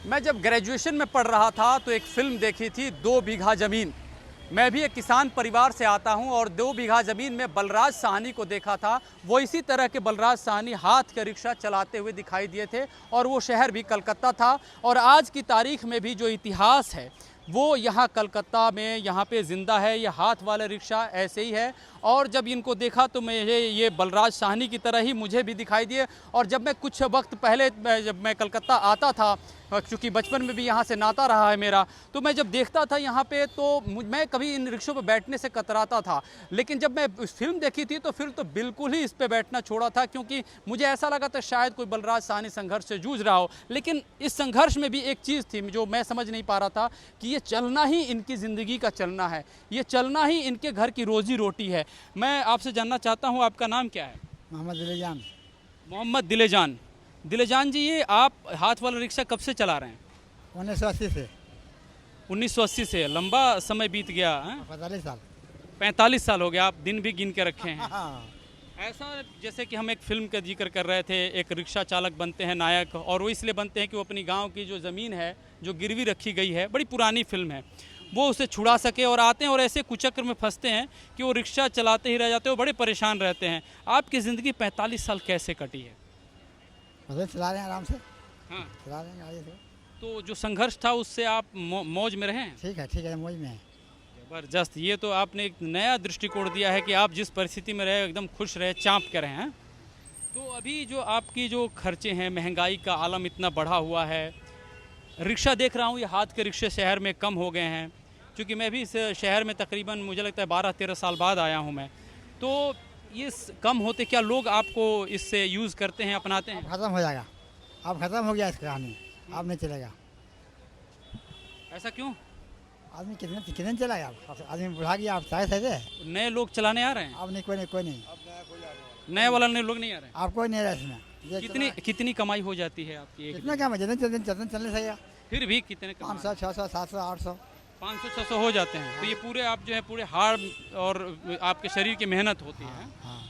मैं जब ग्रेजुएशन में पढ़ रहा था तो एक फिल्म देखी थी 2 बीघा ज़मीन। मैं भी एक किसान परिवार से आता हूं और 2 बीघा ज़मीन में बलराज साहनी को देखा था। वो इसी तरह के बलराज साहनी हाथ का रिक्शा चलाते हुए दिखाई दिए थे और वो शहर भी कलकत्ता था। और आज की तारीख में भी जो इतिहास है वो यहाँ कलकत्ता में यहाँ पे ज़िंदा है। ये हाथ वाला रिक्शा ऐसे ही है और जब इनको देखा तो मुझे ये बलराज साहनी की तरह ही मुझे भी दिखाई दिए। और जब मैं कुछ वक्त पहले जब मैं कलकत्ता आता था, क्योंकि बचपन में भी यहाँ से नाता रहा है मेरा, तो मैं जब देखता था यहाँ पे तो मैं कभी इन रिक्शों पर बैठने से कतराता था। लेकिन जब मैं उस फिल्म देखी थी तो फिर तो बिल्कुल ही इस पर बैठना छोड़ा था, क्योंकि मुझे ऐसा लगा था शायद कोई बलराज साहनी संघर्ष से जूझ रहा हो। लेकिन इस संघर्ष में भी एक चीज़ थी जो मैं समझ नहीं पा रहा था कि ये चलना ही इनकी ज़िंदगी का चलना है, ये चलना ही इनके घर की रोजी रोटी है। मैं आपसे जानना चाहता हूँ, आपका नाम क्या है? मोहम्मद दिलेजान। मोहम्मद दिलेजान। दिलेजान जी, ये आप हाथ वाला रिक्शा कब से चला रहे हैं? 1980 से। 1980 से? लंबा समय बीत गया है। 45 साल। 45 साल हो गया, आप दिन भी गिन के रखे हैं। हाँ। ऐसा जैसे कि हम एक फिल्म का जिक्र कर रहे थे, एक रिक्शा चालक बनते हैं नायक, और वो इसलिए बनते हैं कि वो अपनी गांव की जो ज़मीन है जो गिरवी रखी गई है, बड़ी पुरानी फिल्म है, वो उसे छुड़ा सके, और आते हैं और ऐसे कुचक्र में फंसते हैं कि वो रिक्शा चलाते ही रह जाते हैं, वो बड़े परेशान रहते हैं। आपकी ज़िंदगी 45 साल कैसे कटी है? बस चला रहे हैं आराम से। हाँ, चला रहे हैं आगे से। तो जो संघर्ष था उससे आप मौज में रहे हैं? ठीक है, मौज में है। ज़बरदस्त। ये तो आपने एक नया दृष्टिकोण दिया है कि आप जिस परिस्थिति में रहे एकदम खुश रहे, चाँप कर रहे हैं। तो अभी जो आपकी जो खर्चे हैं, महंगाई का आलम इतना बढ़ा हुआ है, रिक्शा देख रहा हूँ ये हाथ के रिक्शे शहर में कम हो गए हैं, क्योंकि मैं भी इस शहर में तकरीबन मुझे लगता है 12-13 साल बाद आया हूँ मैं। तो ये कम होते क्या लोग आपको इससे यूज़ करते हैं, अपनाते हैं? खत्म हो जाएगा, अब खत्म हो गया इसका कहानी, अब नहीं चलेगा। ऐसा क्यों? आदमी कितने चलाएगा? अब आदमी बुढ़ा गया, आप चाहे थे। नए लोग चलाने आ रहे हैं? अब नहीं, कोई नहीं। नए वाला नए लोग नहीं आ रहे हैं? आप कोई नहीं रहा इसमें। कितनी कमाई हो जाती है आपकी? कितना क्या है, जितने चलने सकेगा। फिर भी कितने? 500, 600, 700, 800, 500-600 हो जाते हैं। तो ये पूरे आप जो है पूरे हार्ड और आपके शरीर की मेहनत होती है। हाँ।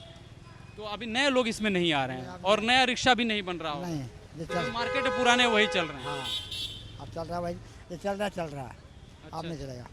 तो अभी नए लोग इसमें नहीं आ रहे हैं और नया रिक्शा भी नहीं बन रहा हो? नहीं, तो मार्केट में पुराने वही चल रहे हैं। हाँ, अब चल रहा है भाई, ये चल रहा है। अब नहीं चलेगा।